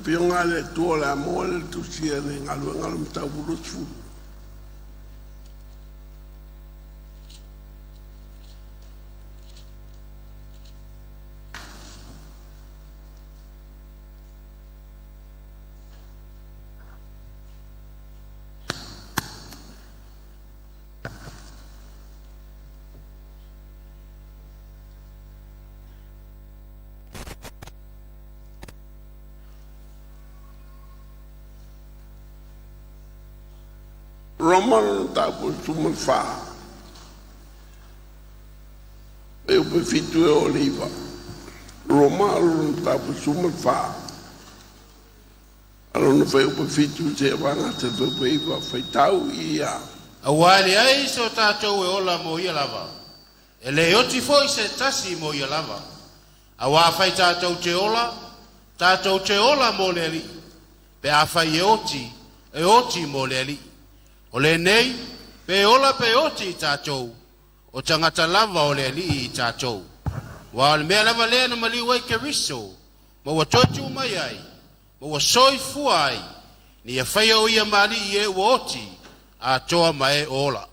Pionga le tua la mole tu sia ne ngalu mta bulu fu. ROMA non tapo sumo fa e o fitu e oliva ROMA non tapo sumo fa allora fai o fitu se vanga se veiva fai tau ia awali ai so tatou e ola mo ia lava e le oti foi se tasi mo ia lava awa fai tatou te ola mo le li pe a fai e oti mo le li o le nei, pe ola pe oti I tātou, o tangata lava o le li I tātou. Wa o le mea lava lea na mali wai ke riso, ma wa totu mai ai, ma wa soi fua ai, ni a whaia o ia mali I e wa oti, a toa mai ola.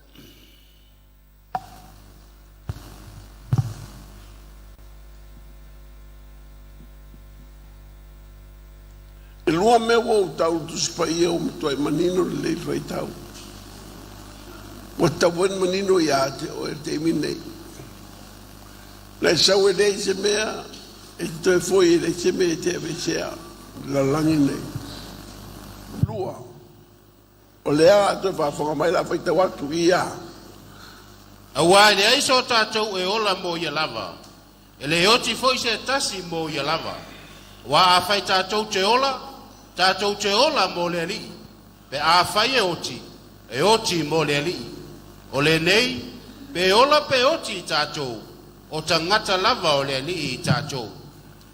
E lua me wo tau tu spai o mtoi manino le fai tau. O tawen manino ia te o te minei. Le sau e lei se mea, e toi foi le se mea te avesea, la langi nei. Lua. O lea toi whawhanga mai la fai tau atu ia. Awai le aiso tātou e ola mo ia lava. E le oti foi se tasi mo ia lava. Wa a fai tātou te ola mo le li. Pe a fai e oti mo le li. O le nei, pe ola pe oti tātou, o tangata lava o le li tātou.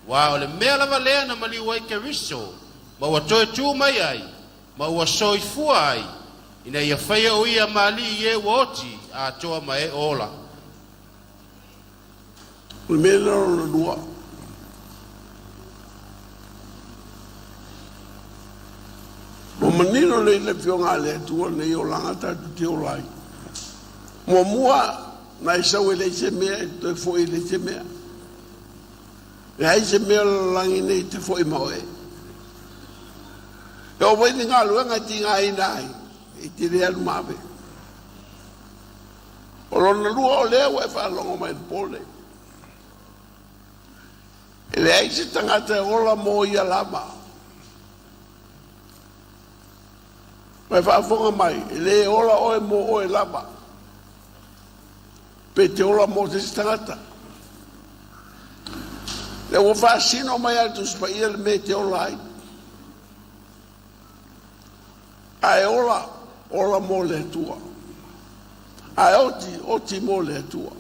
Wa o le mea lava lea na mali wai ke riso, ma wa toe tū mai ai, ma wa soi fua ai, ina ia whaia o ia mali I e wa oti a toa mai ola. O le mea laro na lua. O manino le le fionga le atua nei o langata tu te olai. Mua na isau ele se mea, toi foi ele se mea. E hai se mea langi nei te foi maoe. E o wei ngā luenga ti ngā inai, e te rea lumawe. O lona lua o lea wai whalongo mai pole. E le ai se tangata ola mo ia lama. Wai whafonga mai, e le ola oe mo oe lama. Pe te ola mo te tangata. Le o whaasino mai atu spa ia le me te ola ai. Ai ola mo le tua. Ai oti mo le tua.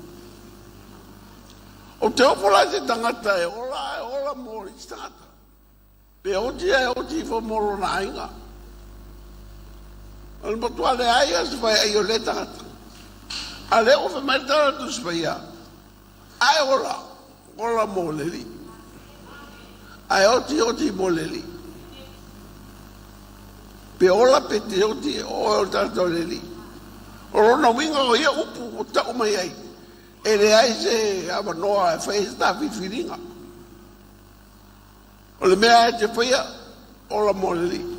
O te opola te tangata e ola mo le tangata. Pe oti fo moro na inga. Al matua le ai as vai ai o le tangata. Ale o fa mai tara tu spaia. Ai ola mo le li. Ai oti mo le li. Pe ola pe te oti o tato le li. O rona winga o ia upu o tau mai ai. E le ai se amanoa e fai sta fifiringa. O le mea te faia ola mo le li.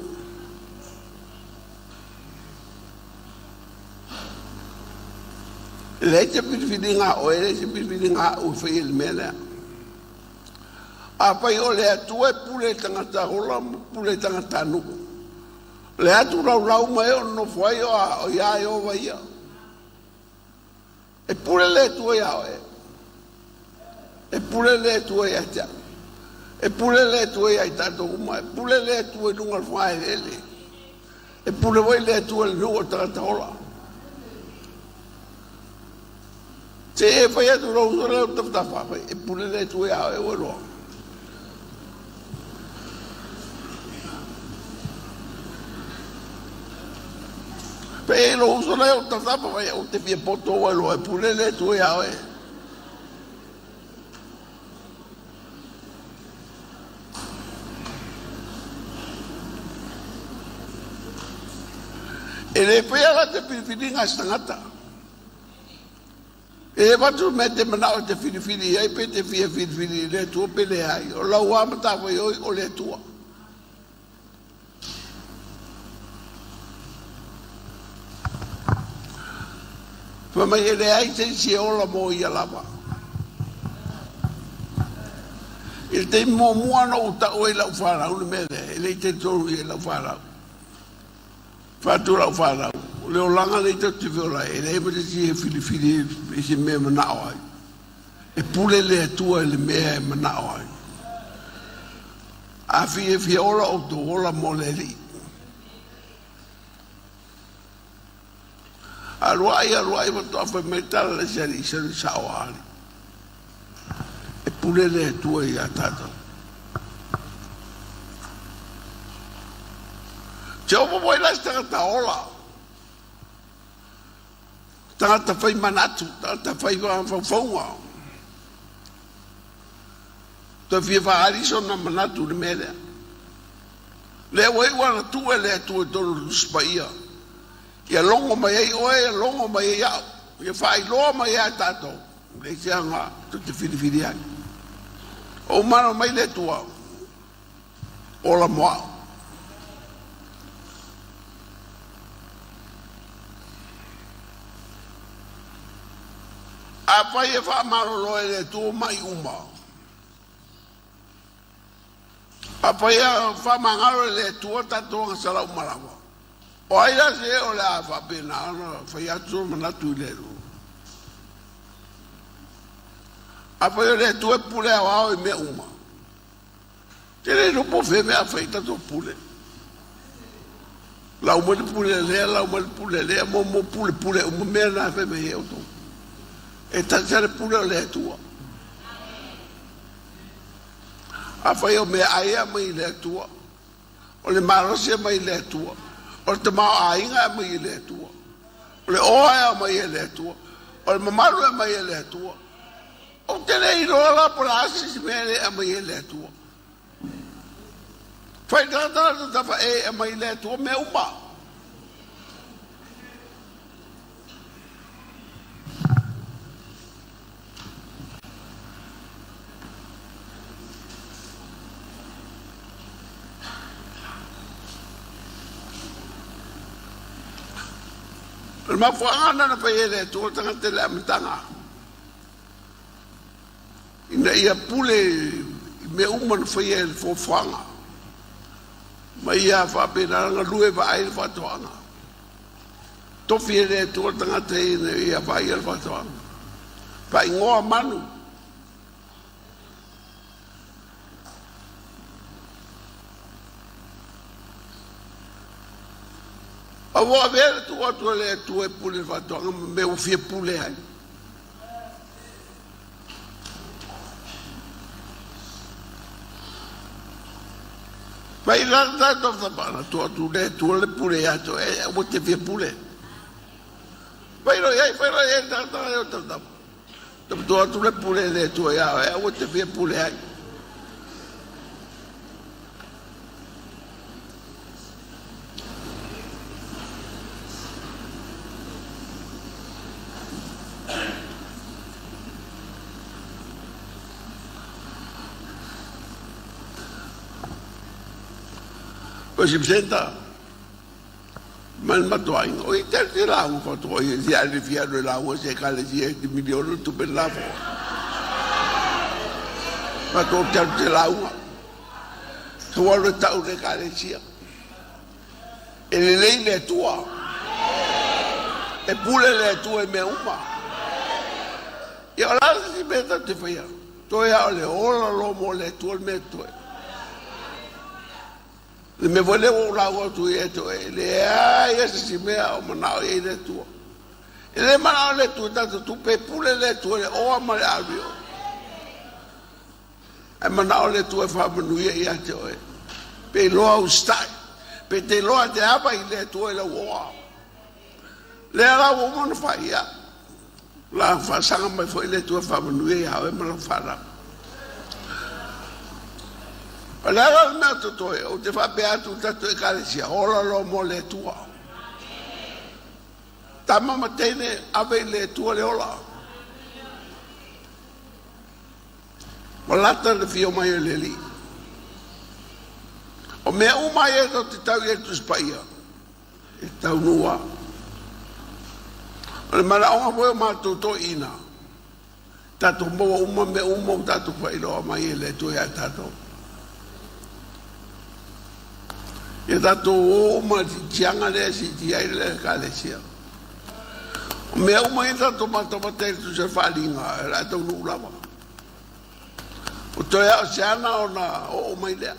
Le te fifiringa o ele se fifiringa o fai le mea. A pai o le atua e pule tangata ola pule tangata nuku. Le atu rau mai o no foi o ia e o vai. E pure le tue ia e. E pure le tue ia ta. E pure le tue ia tato uma. E pure le tue lunga fai ele. E pure voi le tue lunga tata ola. Se e fai atu rau le tafta fa. E pure le tue ia e o lo. Pero uso le o tafta fa o te fie poto o lo e pure le tue ia e. E le pea te whiwhiringa stangata. E watu me te manao te whiwhiri ai pe te whiwhiri le tua pele ai. O lau amata wai oi o le tua. Whamai e le ai te si ola mo i alama. Il te mo muana o ta o e lau wharau le mele. E le te toru i e lau wharau. Whatura o wharau. Leo langa le te te viola. E le ema te si e whiwhiri e se mea manao ai. E pule le atua e le mea e manao ai. A fi e fiola o to ola mo le li. Aruai wa toa whai meitala le sari sao ali. E pule le tua i a tata. Te opo moi lai tangata ola. Tangata whai manatu, tangata whai whaunga. Toa fia whaariso na manatu le melea. Le wai wana tua le tua tonu spaia. Ia longo mai ai oe, longo mai ai au. Ia whai loa mai ai tātou. Le teanga, tu te whiriwhiri ai. O mano mai le tua. Ola moa. A whai e wha maro loe le tua mai uma. A whai e wha mangaro le tua tātou nga salau malawa. O aia se o le a whapena ana, whai atu manatu i leru. A whai o le tue pule au au i mea uma. Te le rupo whe mea whai tato pule. Lau mani pule lea, lau mani pule lea, mo pule, uma mea na whe me heo tō. E tansare pule o le tua. A whai o mea aia mai le tua. O le marosia mai le tua. O te mao ainga mai le tua. O le oa mai le tua. O le mamaru mai le tua. O te le irola por asi mele mai le tua. Fai tata ta fa e mai le tua me uma. Ma fuanga na pa ele tu tanga te la mtanga ina ia pule me uma fa ele fo fuanga ma ia fa pena nga lue va ai fa toanga to fiere tu tanga te ia va ia fa toanga pa ngoa manu a voa vere tu atu le tu e pule fatonga me o fie pule ai. Pai la to fa bana tu atu le pule ato e o te fie pule. Pai lo ai ta. Tu atu le pule le tu e o te fie pule ai. Poi si presenta, ma il mattuaino, o i terzi lago fatto, si ha il fiero e l'ago, si è cale di milioni, tu per l'ago. Ma tu terzi lago, tu vuoi taune cale sia. E le lei le tua, e pure le tue me uma. E ora si mette te fai, tu hai le ora l'uomo le tue me tue. Le me volevo lago tu e tu e le ai si mea o manao e le tua. E le manao le tue tanto tu pe pure le tue o amare alvio. E manao le tue fa manuia e ate o e. Pe loa ustai. Pe te loa te apa i le tue le uoa. Le ala uomo no fa ia. La fa sanga mai foi le tue fa manuia e mana fa ra. Allora il mio tutto o te fa beato tanto e carecia, ora lo mo le tua. tama matene ave le tua le ola. Malata le fio mai le li. O mea umai e to te tau e tu spaia. E tau nua. O le mara onga poe mātou to ina. Tato moa uma me uma o tato whairoa mai e le tu e a tato. E tato o uma ti tianga le si ti ai le ka le sia. O mea uma e tato matamate tu se whalinga e la tau nulawa. O toi a oceana o na o mai lea.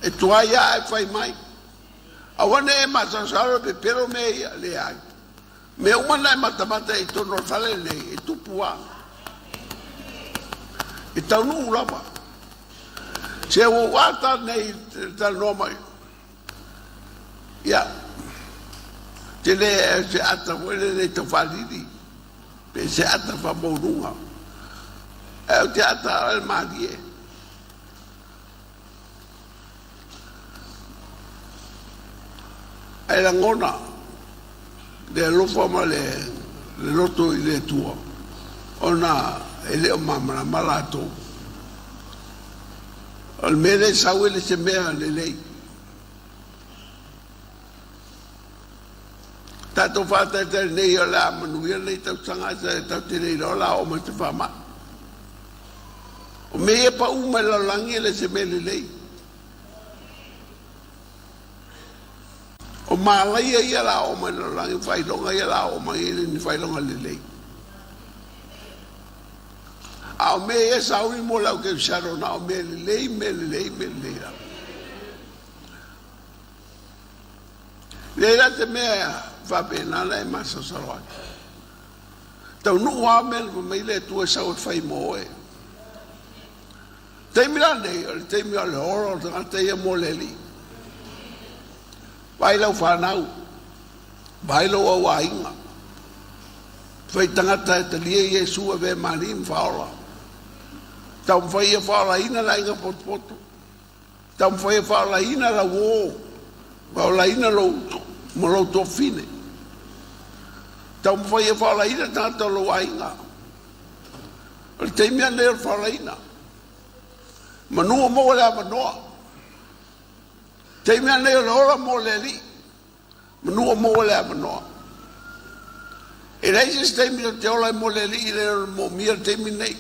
E tuai a e whai mai. Awane e masasaro pe pero me ia le ai. Me umana e matamata e tono whale nei, e tupua. E taunu ulapa. Se o wata nei tal noma. Ia. Te le se ata wele nei to whaliri. Pe se ata whamourunga. E o te ata al marie. E la ngona. Le lofa ma le loto i le tua. Ona e le o mamara malato. Al mele sawe le se mea le lei. Tato fata e te nei o la manuia nei tau sangasa e tau te nei rola o ma te whama. O me e pa uma la langi le se me le lei. O malaia ia la o ma la langi whailonga ia la o ma ele ni whailonga le lei. A o me e sauri mo lau ke usaro na o me le lei, me le lei, me le lei. Leira te mea whapenana e masa saroa. Tau nu hoa mele pa mai le tua sau e whai moe. Teimi la nei, o le teimi o le oro, o tangata ia mo le li. Vai lau whanau, vai lau au a inga. Whai tangata e te lia Iesu e ve marim whaola. Tau mwhai e whaola ina la inga potopoto. Tau mwhai e whaola ina la wō. Whaola ina lo mo lo to fine. Tau mwhai e whaola ina tangata lo a inga. O le teimi a leo whaola ina. Manua mo le a manoa. Teimi ane o ora mo le li. Manua mo le a manoa. E reise se teimi o te ola mo le li le mo mia teimi nei.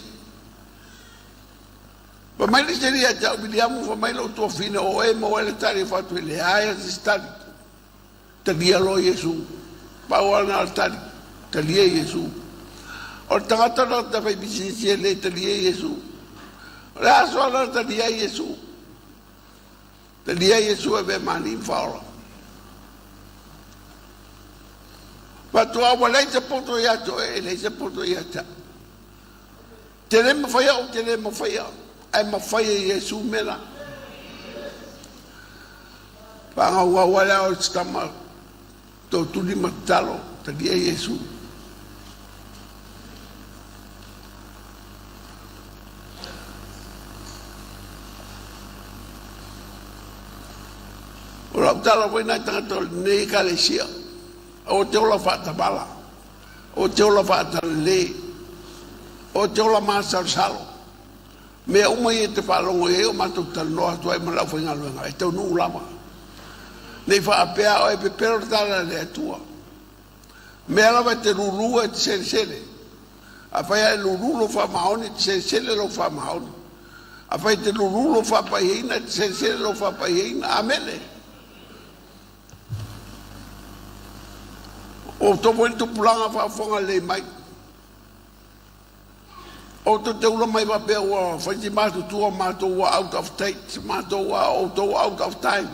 Pa mai le te ria tau Viliamu fa mai lo tua fine o e mo ele tari fatu ele aia se stari. Te lia lo Iesu. Pa o ana al tari. Te lia Iesu. O tangata no te fai bisisi ele te lia Iesu. Le aso ana te lia Iesu. Te lia Iesu e ve mani whaola. Pa tu awa lei te poto ia to e lei te poto ia ta. Te le mawhaia o te le mawhaia. Ai mawhaia Iesu mena. Pa ngā wawala o stama tō tuni matalo. Te lia Iesu. O la utala wai nai tangata nei ka le sia. O te ola whaata bala. O te ola whaata le. O te ola maasal salo. Mea umai e te whalongo e o matou tanoa tu ai malau whainga luenga. E tau nuu lama. Nei whaapea o e pepero tala le atua. Mea lawa te rurua e te sele sele. A whaia e ruru lo wha maoni te sele sele lo wha maoni. A whai te ruru lo wha paihina te sele sele lo wha paihina. Amene. O topo i tupulanga whaafonga le mai. O to te ula mai wapea ua whaiti mātu tua mātu ua out of date, mātu ua out of time.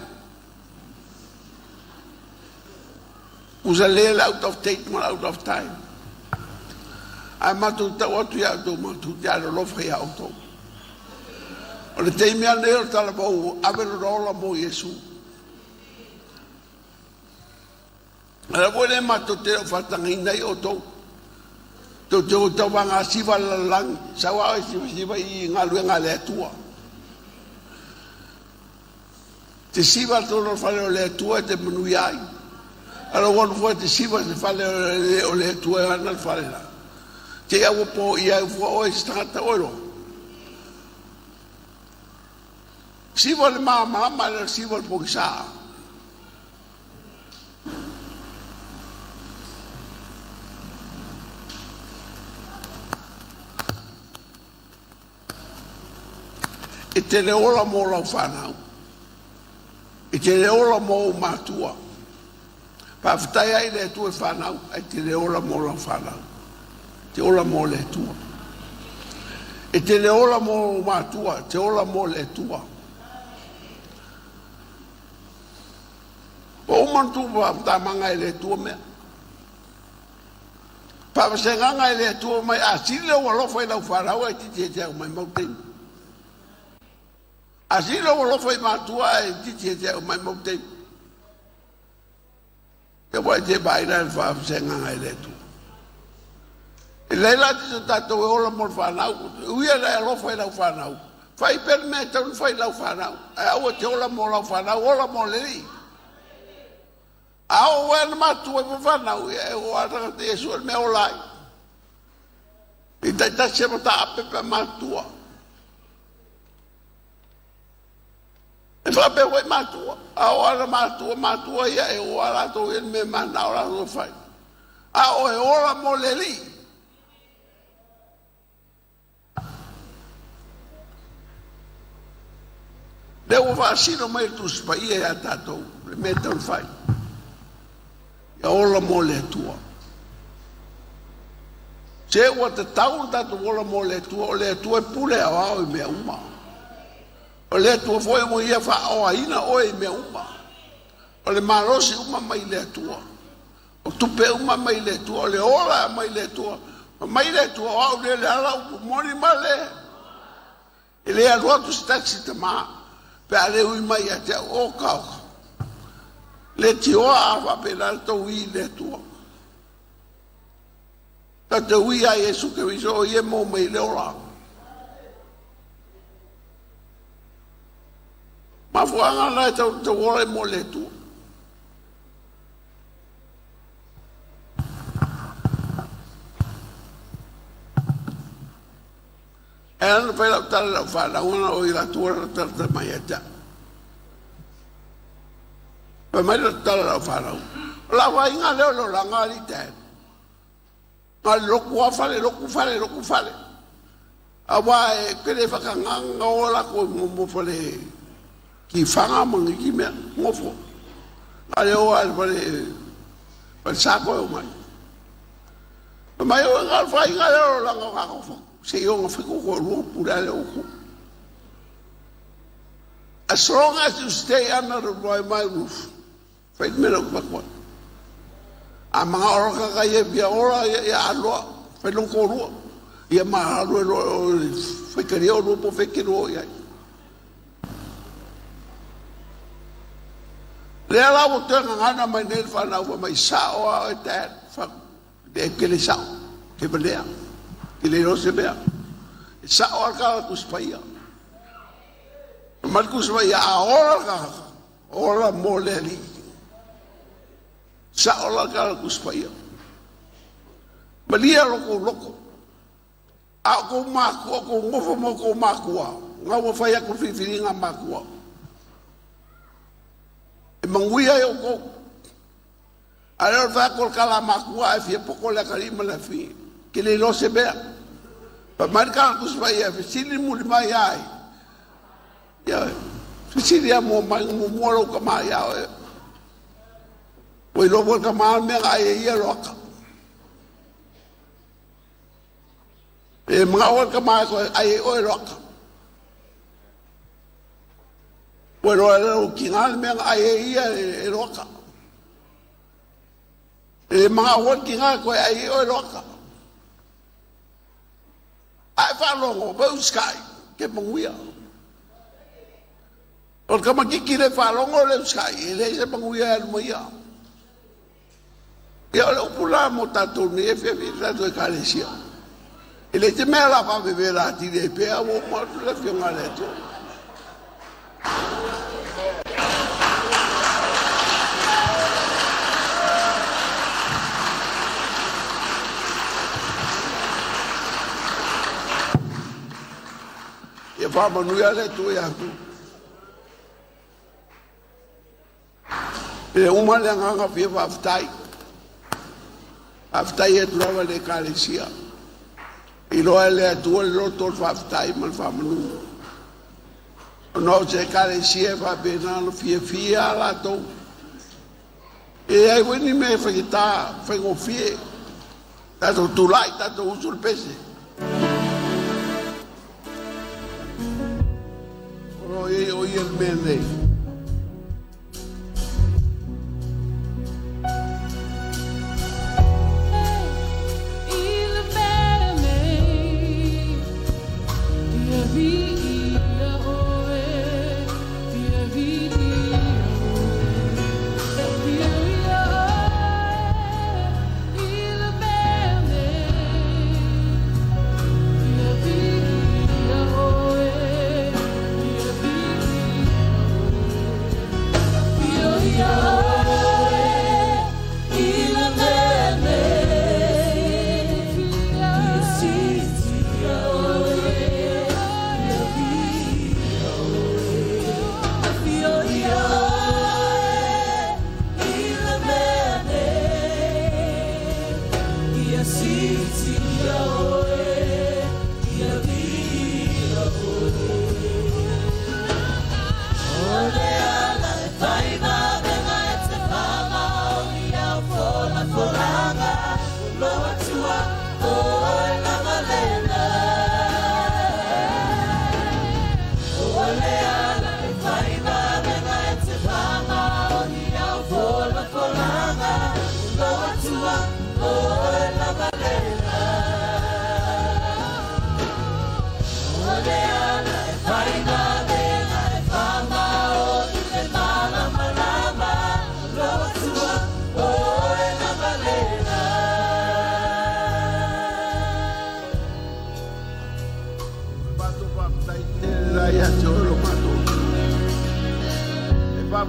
Usa lele out of date, ma out of time. Ai mātu tau atu ia tō mātu te ara lofa ia auto. O le teimi a neo tala mau avero rola mo Iesu. Ala wole mato te o whatangi nei o tau. Tau te o tau wanga siwa lalang. Sawa o siwa i ngā luenga le atua. Te siwa tono whare o le atua te manui ai. Ala wan fo te siva se fale o le tua ana fale la. Te au po ia fo o stata oro. Siva le mama le siva po sa. E te le ola mo la whanau. E te le ola mo matua. Pa whatai ai le tue whanau, e te le ola mo la whanau. Te ola mo le tua. E te le ola mo matua, te ola mo le tua. Pa umantu pa whatamanga i le tua mea. Pa wasenganga i le tua mai, a sile o alofa i lau whanau, e ti te au mai mauteni. Asilo lo foi matua e titi te o mai mote. E vai te baira fa senga ai letu. E leila te tato e ola mo fanau. Uia le lo foi la fanau. Fai per me te non fai la fanau. E o te ola mo la fanau, ola mo le. A o wen matua mo fanau e o ara te so me olai. E ta se mo ta pe matua. E whape wai matua. A o ara matua ia e o ara to en me mana ora no fai. A o e ora mo le li. Devo fasino mai tu spa ia a tato. Le meton fai. Ia ora mo le tua. Se o te tau tato ora mo le tua e pule a au i mea uma. O le tua foi mo ia fa o aina o e me uma. O le marosi uma mai le tua. O tupe uma mai le tua. O le ora mai le tua. O mai le tua o le ala o mori male. E le alua tu staxi te maa. Pe ale ui mai a te o kau. Le tio a va penal to ui le tua. Ta te ui a Yesu ke viso o ye mo mai le ora. Ma fuanga la te ora mo le tua. E ana fai la tala la whana, una o i la tua la tala mai a ta. Pa mai la tala la whana. La wai ngā leo lo la ngā li te. Ngā loku a whale, loku whale. A wai kere whakanganga o la ko mo whale ki whanga mangi ki mea, ngofo. A leo a whale sako e o mai. Pa mai o ngā whai ngā leo lo la ngā kofo. Se yo nga fico ko lo pura le oko. As long as you stay under my roof, fight me lo bakwa. A mga ora ka ye bia ora ya alo, fe lo ko ro. Ye ma alo lo fe ke ro po fe ke ro ya. Le ala mo te nga na mai ne fa na wa mai sa o e te fa de ke le sa. Ke belea. Ele não se vê. Sa orca kus paia. Marcus vai a ora moleli. Sa orca kus paia. Malia loko. A ko mako ko ngofo mo ko mako. Nga wo fai ko fifiringa mako. E manguia eu ko. Ara va ko kala mako a fi poco la karima la fi. Que ele não se vê. Pa marca kus vai a fili mul mai ai. Ya, fili mo mai mo moro ka mai ai. Oi lo vol ka mai me ai ia roka. E mga ol ka mai ko ai oi roka. Oi lo kingal me ai ia roka. E mga ol kingal ko ai oi roka. Ai falongo bo sky ke manguia. O kama kiki le falongo le sky le se manguia al moia. Ya lo pula mo tato ni e fe la to kalesia. Ele te me la fa bevera ti de pe a mo le fiona le to. whamanuia le tu e aku. E uma le nganga pia whaftai. Whaftai e turawa le kālesia. I loa le atua le loto whaftai man whamanua. No se kālesia whapena no fia la tau. E ai weni me whakita whengofie. Tato tulai, tato usul pese. Oro e o i el mene.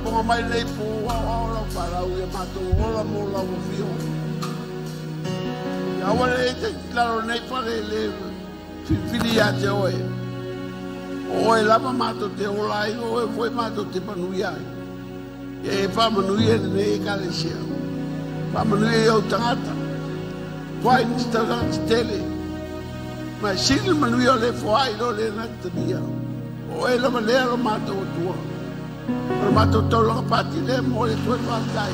Ponga mai nei pu o para o mato o mo la o fio. Ya wale te claro nei pare le filia te oe. O e lava mato te o lai o e foi mato te panuia. E pa manuia nei kalesia. Pa manuia o tangata. Vai ni sta tele. Ma sil manuia le foi lo le na tabia. O e lava le lo mato o tua. Pero mato tolo pati le mo le tu vai.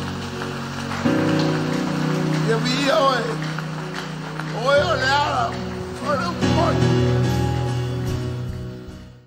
Eu vi oe.